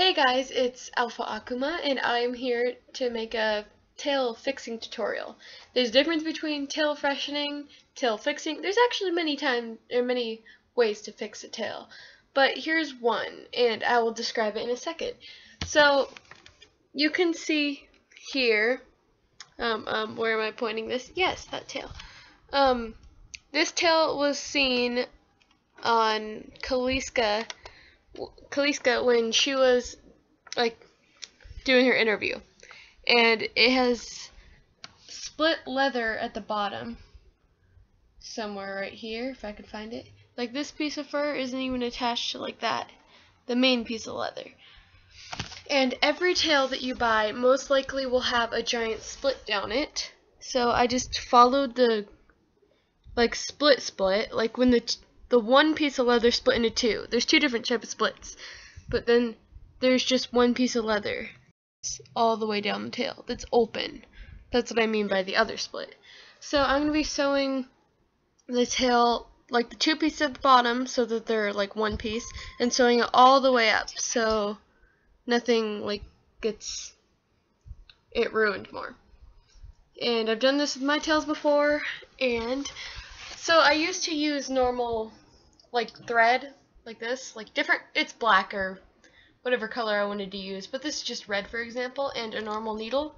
Hey guys, it's Alpha Akuma, and I'm here to make a tail fixing tutorial. There's a difference between tail freshening, tail fixing. There's actually many ways to fix a tail, but here's one, and I will describe it in a second. So you can see here, where am I pointing this? Yes, that tail. This tail was seen on Kaliska when she was like doing her interview, and it has split leather at the bottom somewhere right here, if I could find it. Like, this piece of fur isn't even attached to like that, the main piece of leather. And every tail that you buy most likely will have a giant split down it. So I just followed the like split, like when the one piece of leather split into two. There's two different types of splits, but then there's just one piece of leather all the way down the tail that's open. That's what I mean by the other split. So I'm going to be sewing the tail, like the two pieces at the bottom so that they're like one piece, and sewing it all the way up so nothing like gets it ruined more. And I've done this with my tails before, and so I used to use normal like thread like this, like different, it's black or whatever color I wanted to use, but this is just red, for example, and a normal needle.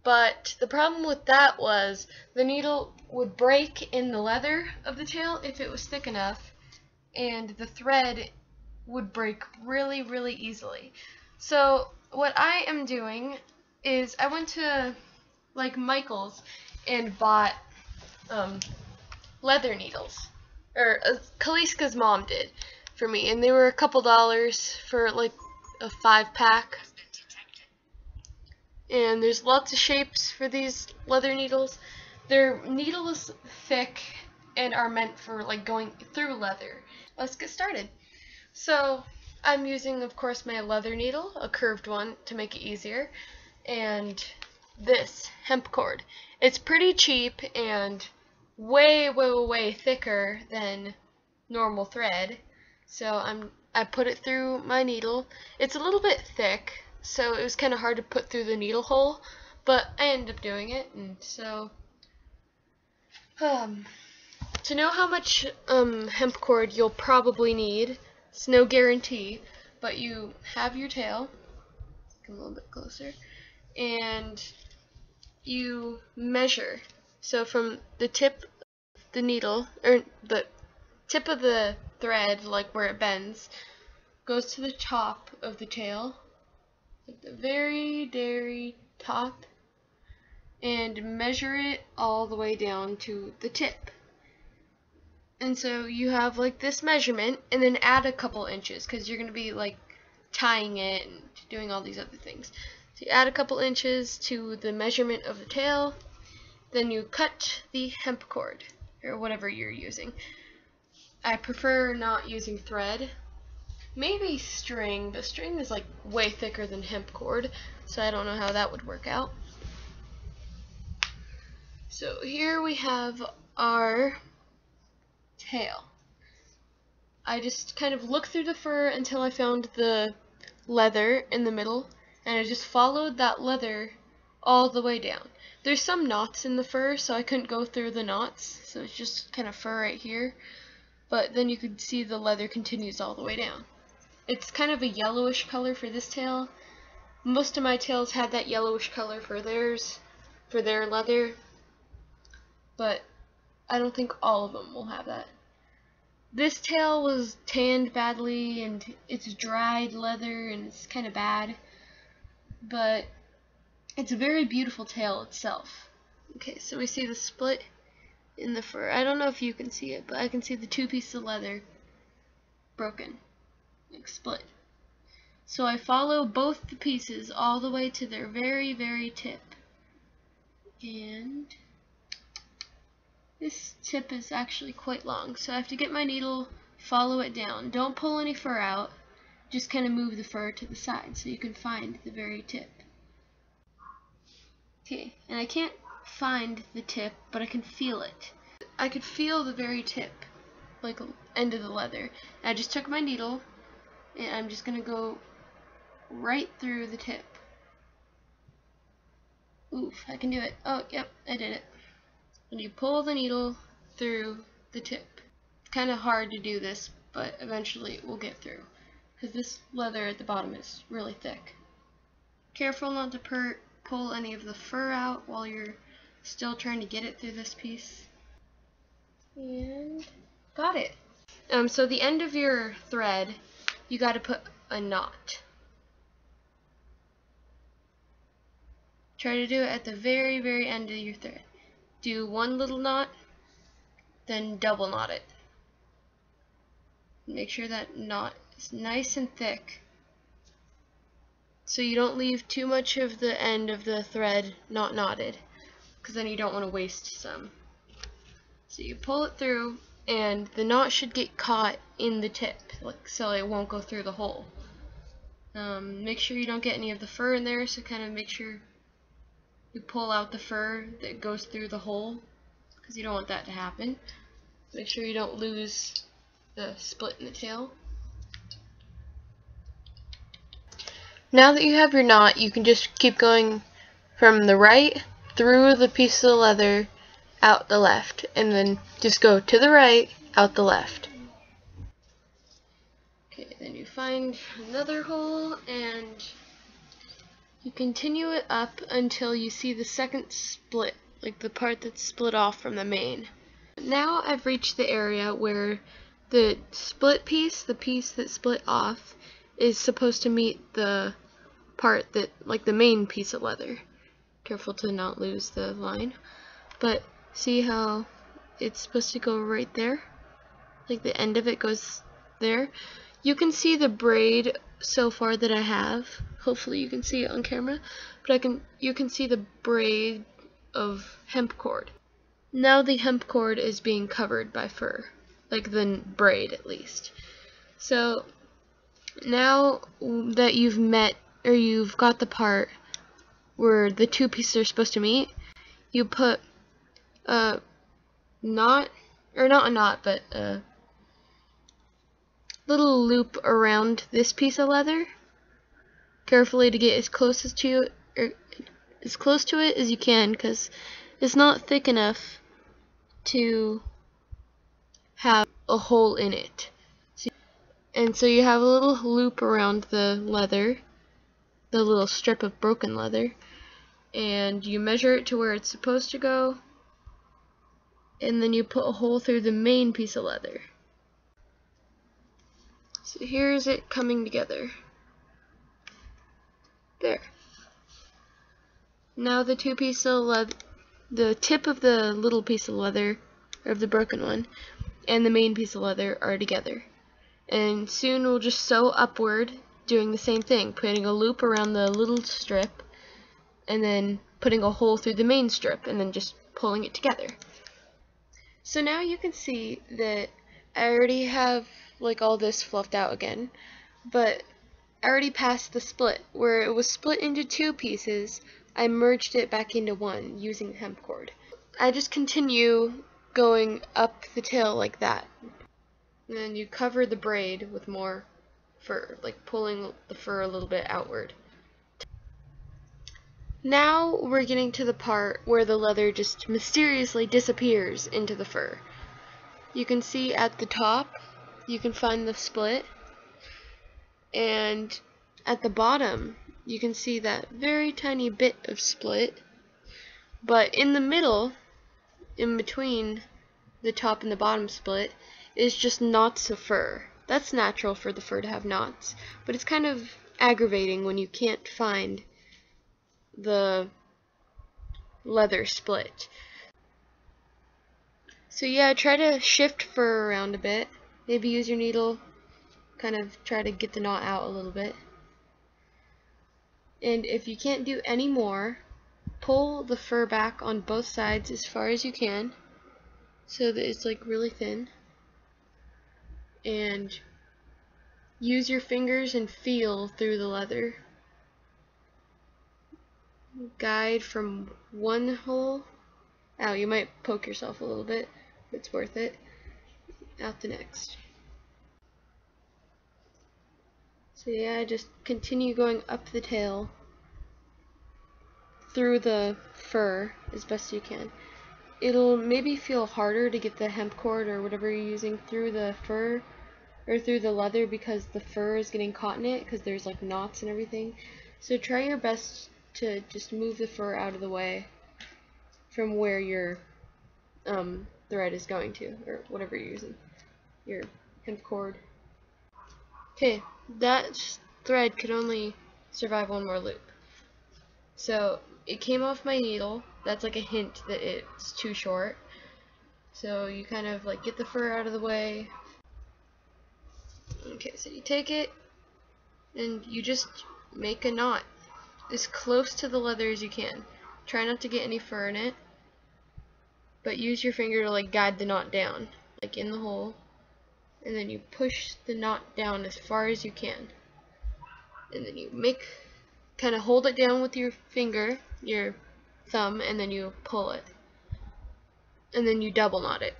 But the problem with that was the needle would break in the leather of the tail if it was thick enough, and the thread would break really, really easily. So what I am doing is I went to like Michael's and bought leather needles, or Kaliska's mom did for me, and they were a couple dollars for like a 5-pack. And there's lots of shapes for these leather needles. Their needle is thick and are meant for like going through leather. Let's get started. So I'm using, of course, my leather needle, a curved one to make it easier, and this hemp cord. It's pretty cheap and way thicker than normal thread. So I put it through my needle. It's a little bit thick, so it was kind of hard to put through the needle hole, but I ended up doing it. And so to know how much hemp cord you'll probably need, it's no guarantee, but you have your tail, come a little bit closer, and you measure. So from the tip of the needle, or the tip of the thread, like where it bends, goes to the top of the tail, like the very top, and measure it all the way down to the tip. And so you have like this measurement, and then add a couple inches because you're going to be like tying it and doing all these other things. So you add a couple inches to the measurement of the tail, then you cut the hemp cord, or whatever you're using. I prefer not using thread. Maybe string, but string is like way thicker than hemp cord, so I don't know how that would work out. So here we have our tail. I just kind of looked through the fur until I found the leather in the middle, and I just followed that leather all the way down. There's some knots in the fur, so I couldn't go through the knots, so it's just kind of fur right here. But then you can see the leather continues all the way down. It's kind of a yellowish color for this tail. Most of my tails had that yellowish color for their leather, but I don't think all of them will have that. This tail was tanned badly, and it's dried leather, and it's kind of bad, but it's a very beautiful tail itself. Okay, so we see the split in the fur. I don't know if you can see it, but I can see the two pieces of leather broken, like split. So I follow both the pieces all the way to their very tip, and this tip is actually quite long, so I have to get my needle, follow it down. Don't pull any fur out, just kind of move the fur to the side so you can find the very tip. Okay, and I can't find the tip, but I can feel it. I could feel the very tip, like end of the leather. And I just took my needle, and I'm just gonna go right through the tip. Oof, I can do it. Oh, yep, I did it. And you pull the needle through the tip. It's kind of hard to do this, but eventually it will get through, because this leather at the bottom is really thick. Careful not to pull any of the fur out while you're still trying to get it through this piece. And got it. So the end of your thread, you got to put a knot. Try to do it at the very, very end of your thread. Do one little knot, then double knot it. Make sure that knot is nice and thick, so you don't leave too much of the end of the thread not knotted, because then you don't want to waste some. So you pull it through, and the knot should get caught in the tip, so it won't go through the hole. Make sure you don't get any of the fur in there, so kind of make sure you pull out the fur that goes through the hole, because you don't want that to happen. Make sure you don't lose the split in the tail. Now that you have your knot, you can just keep going from the right through the piece of the leather out the left, and then just go to the right, out the left. Okay, then you find another hole and you continue it up until you see the second split, like the part that's split off from the main. Now I've reached the area where the split piece, the piece that split off, is supposed to meet the part that, like the main piece of leather. Careful to not lose the line. But see how it's supposed to go right there? Like the end of it goes there. You can see the braid so far that I have. Hopefully you can see it on camera. But you can see the braid of hemp cord. Now the hemp cord is being covered by fur, like the braid at least. So now that you've got the part where the two pieces are supposed to meet, you put a knot, or not a knot, but a little loop around this piece of leather, carefully to get as close to it as you can, because it's not thick enough to have a hole in it. And so you have a little loop around the leather, the little strip of broken leather, and you measure it to where it's supposed to go, and then you put a hole through the main piece of leather. So here's it coming together. There. Now the two pieces of leather, the tip of the little piece of leather, or of the broken one, and the main piece of leather are together. And soon we'll just sew upward, doing the same thing, putting a loop around the little strip, and then putting a hole through the main strip, and then just pulling it together. So now you can see that I already have like all this fluffed out again, but I already passed the split. Where it was split into two pieces, I merged it back into one using the hemp cord. I just continue going up the tail like that. And then you cover the braid with more fur, like pulling the fur a little bit outward. Now we're getting to the part where the leather just mysteriously disappears into the fur. You can see at the top, you can find the split, and at the bottom, you can see that very tiny bit of split, but in the middle, in between the top and the bottom split, is just knots of fur. That's natural for the fur to have knots, but it's kind of aggravating when you can't find the leather split. So yeah, try to shift fur around a bit. Maybe use your needle, kind of try to get the knot out a little bit. And if you can't do any more, pull the fur back on both sides as far as you can, so that it's like really thin. And use your fingers and feel through the leather. Guide from one hole. Ow, you might poke yourself a little bit, but it's worth it. Out the next. So yeah, just continue going up the tail through the fur as best you can. It'll maybe feel harder to get the hemp cord or whatever you're using through the fur or through the leather because the fur is getting caught in it because there's like knots and everything. So try your best to just move the fur out of the way from where your thread is going to, or whatever you're using, your hemp cord. Okay, that thread could only survive one more loop. So it came off my needle. That's like a hint that it's too short. So you kind of like get the fur out of the way. Okay, so you take it and you just make a knot as close to the leather as you can. Try not to get any fur in it, but use your finger to like guide the knot down, like in the hole, and then you push the knot down as far as you can. And then you kind of hold it down with your finger, your thumb, and then you pull it. And then you double knot it.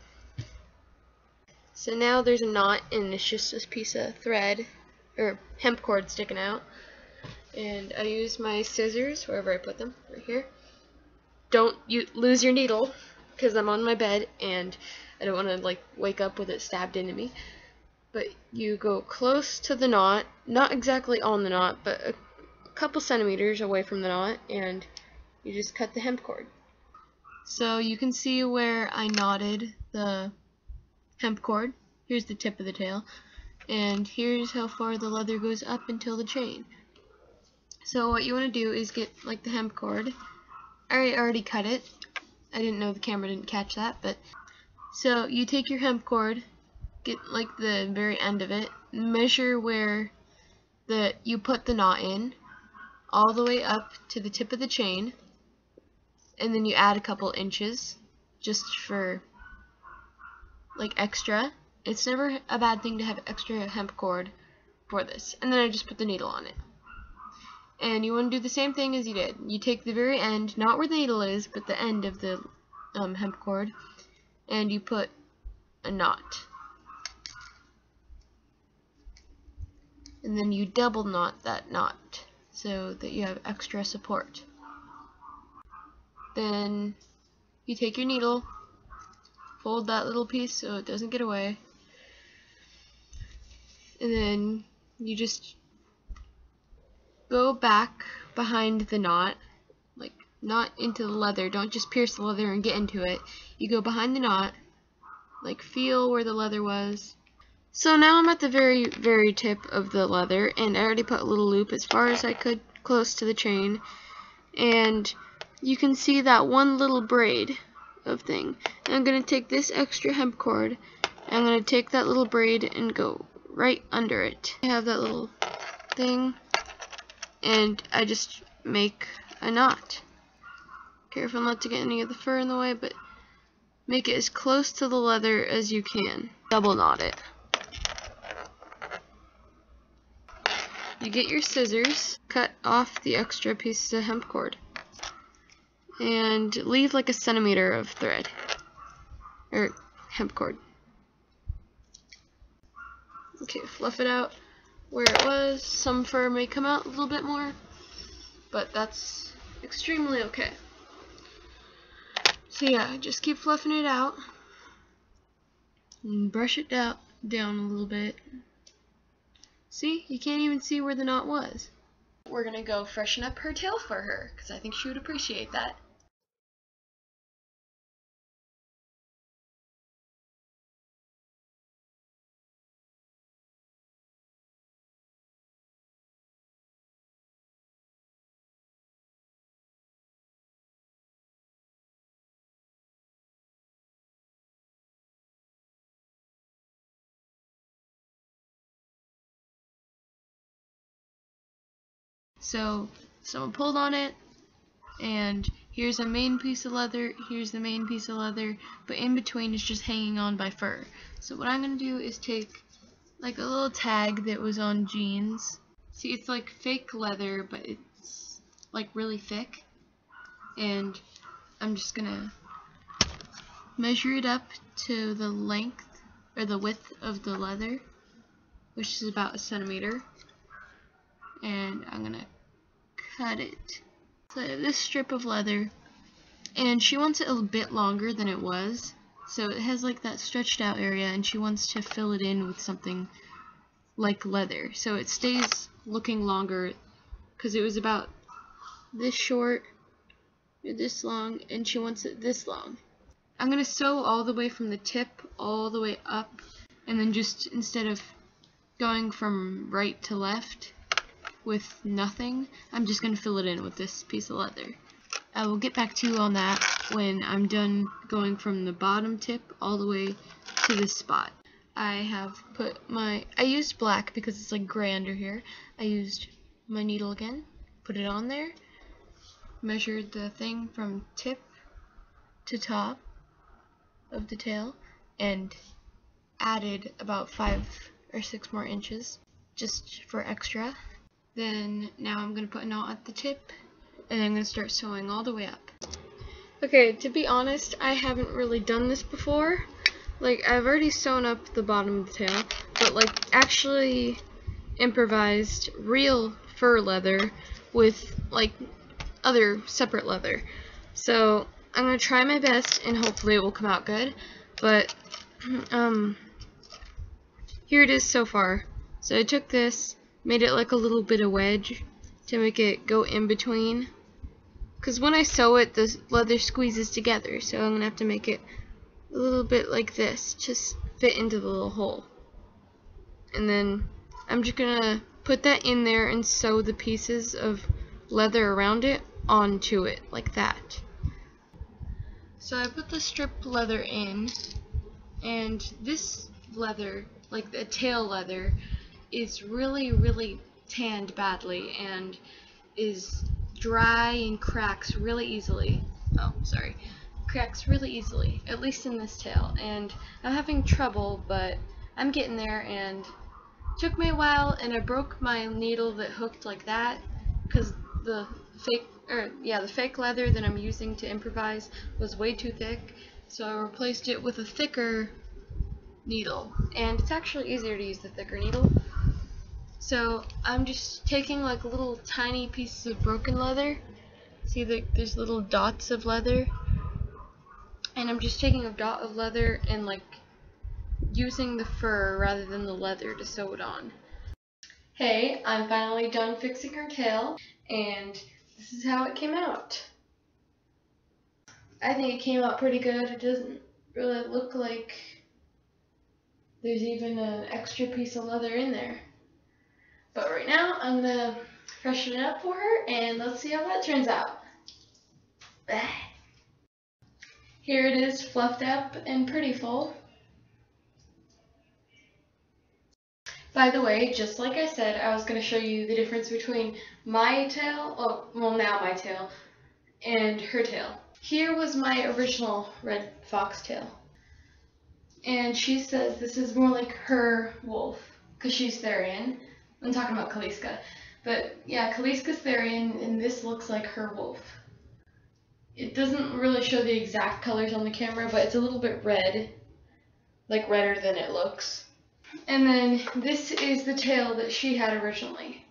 So now there's a knot and it's just this piece of thread or hemp cord sticking out. And I use my scissors wherever I put them, right here. Don't lose your needle because I'm on my bed and I don't want to like wake up with it stabbed into me. But you go close to the knot, not exactly on the knot, but a couple centimeters away from the knot, and you just cut the hemp cord. So you can see where I knotted the hemp cord. Here's the tip of the tail, and here's how far the leather goes up until the chain. So what you want to do is get like the hemp cord. I already cut it. I didn't know the camera didn't catch that, but so you take your hemp cord, get like the very end of it, measure where you put the knot in, all the way up to the tip of the chain, and then you add a couple inches just for like extra. It's never a bad thing to have extra hemp cord for this. And then I just put the needle on it. And you want to do the same thing as you did. You take the very end, not where the needle is, but the end of the hemp cord, and you put a knot. And then you double knot that knot so that you have extra support. Then you take your needle, fold that little piece so it doesn't get away, and then you just go back behind the knot, like not into the leather. Don't just pierce the leather and get into it. You go behind the knot, like feel where the leather was. So now I'm at the very, very tip of the leather, and I already put a little loop as far as I could close to the chain, and you can see that one little braid of thing. And I'm going to take this extra hemp cord, and I'm going to take that little braid and go right under it. I have that little thing, and I just make a knot. Careful not to get any of the fur in the way, but make it as close to the leather as you can. Double knot it. You get your scissors, cut off the extra pieces of hemp cord, and leave like a centimeter of thread, or hemp cord. Okay, fluff it out where it was. Some fur may come out a little bit more, but that's extremely okay. So yeah, just keep fluffing it out, and brush it down a little bit. See, you can't even see where the knot was. We're gonna go freshen up her tail for her, because I think she would appreciate that. So someone pulled on it, and here's a main piece of leather, here's the main piece of leather, but in between is just hanging on by fur. So what I'm going to do is take like a little tag that was on jeans. See, it's like fake leather, but it's like really thick, and I'm just going to measure it up to the length or the width of the leather, which is about a centimeter. and I'm gonna cut it. So I have this strip of leather, and she wants it a bit longer than it was, so it has like that stretched out area, and she wants to fill it in with something like leather, so it stays looking longer, because it was about this short or this long, and she wants it this long. I'm gonna sew all the way from the tip all the way up, and then just instead of going from right to left with nothing, I'm just gonna fill it in with this piece of leather. I will get back to you on that when I'm done going from the bottom tip all the way to this spot. I have put I used black because it's like gray under here. I used my needle again, put it on there, measured the thing from tip to top of the tail, and added about 5 or 6 more inches just for extra. Then now I'm going to put a knot at the tip, and I'm going to start sewing all the way up. Okay, to be honest, I haven't really done this before. Like, I've already sewn up the bottom of the tail, but like actually improvised real fur leather with like other separate leather. So I'm going to try my best, and hopefully it will come out good. But here it is so far. So I took this, made it like a little bit of wedge to make it go in between, because when I sew it, the leather squeezes together, so I'm going to have to make it a little bit like this, just fit into the little hole. And then I'm just going to put that in there and sew the pieces of leather around it onto it, like that. So I put the strip leather in, and this leather, like the tail leather, is really tanned badly and is dry and cracks really easily. Cracks really easily, at least in this tail. And I'm having trouble, but I'm getting there, and it took me a while, and I broke my needle that hooked like that because the fake leather that I'm using to improvise was way too thick, so I replaced it with a thicker needle, and it's actually easier to use the thicker needle. So I'm just taking like little tiny pieces of broken leather. See there's little dots of leather, and I'm just taking a dot of leather and like using the fur rather than the leather to sew it on. Hey, I'm finally done fixing her tail, and this is how it came out. I think it came out pretty good. It doesn't really look like there's even an extra piece of leather in there. But right now, I'm going to freshen it up for her, and let's see how that turns out. Here it is, fluffed up and pretty full. By the way, just like I said, I was going to show you the difference between my tail, now my tail, and her tail. Here was my original red fox tail. And she says this is more like her wolf, because she's Therian. I'm talking about Kaliska. But yeah, Kaliska's Therian, and this looks like her wolf. It doesn't really show the exact colors on the camera, but it's a little bit red, like redder than it looks. And then this is the tail that she had originally.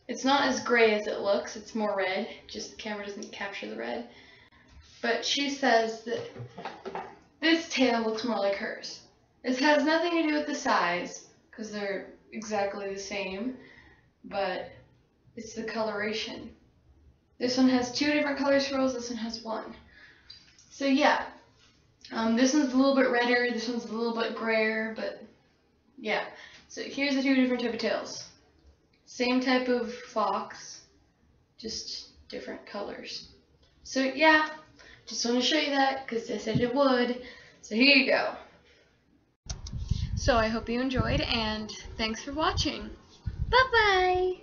It's not as gray as it looks, it's more red, just the camera doesn't capture the red. But she says that this tail looks more like hers. This has nothing to do with the size, because they're exactly the same, but it's the coloration. This one has 2 different color swirls, this one has 1. So yeah, this one's a little bit redder, this one's a little bit grayer, but yeah. So here's the 2 different type of tails. Same type of fox, just different colors. So yeah, just want to show you that because I said it would. So here you go. So I hope you enjoyed, and thanks for watching. Bye-bye!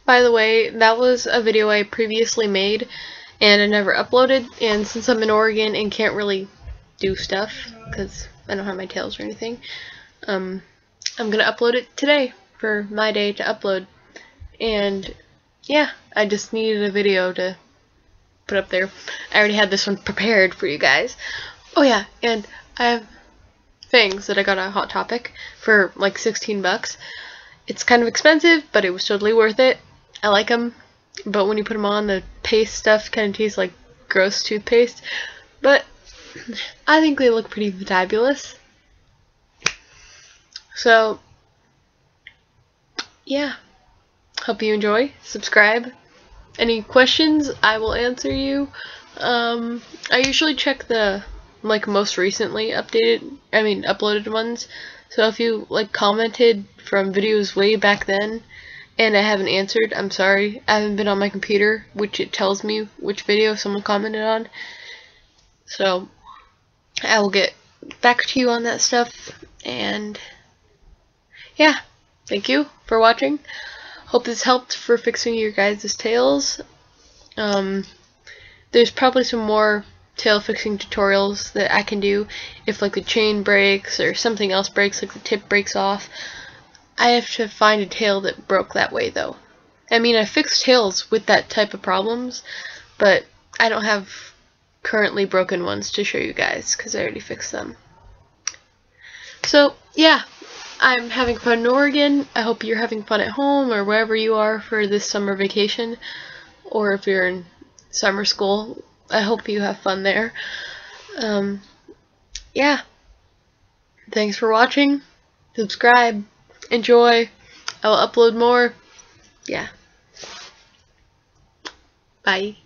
By the way, that was a video I previously made and I never uploaded, and since I'm in Oregon and can't really do stuff because I don't have my tails or anything, I'm gonna upload it today for my day to upload. And yeah, I just needed a video to put up there. I already had this one prepared for you guys. Oh yeah, and I have things that I got on Hot Topic for like 16 bucks. It's kind of expensive, but it was totally worth it. I like them, but when you put them on, the paste stuff kind of tastes like gross toothpaste. But I think they look pretty fabulous. So, yeah. Hope you enjoy. Subscribe. Any questions, I will answer you. I usually check the most recently uploaded ones. So if you commented from videos way back then and I haven't answered, I'm sorry. I haven't been on my computer, which it tells me which video someone commented on. So I will get back to you on that stuff. And yeah, thank you for watching. Hope this helped for fixing your guys' tails. There's probably some more tail fixing tutorials that I can do if the chain breaks or something else breaks, like the tip breaks off. I have to find a tail that broke that way though. I mean, I fixed tails with that type of problems, but I don't have currently broken ones to show you guys because I already fixed them. So yeah, I'm having fun in Oregon. I hope you're having fun at home or wherever you are for this summer vacation, or if you're in summer school, I hope you have fun there. Yeah, thanks for watching. Subscribe, enjoy. I will upload more. Yeah, bye.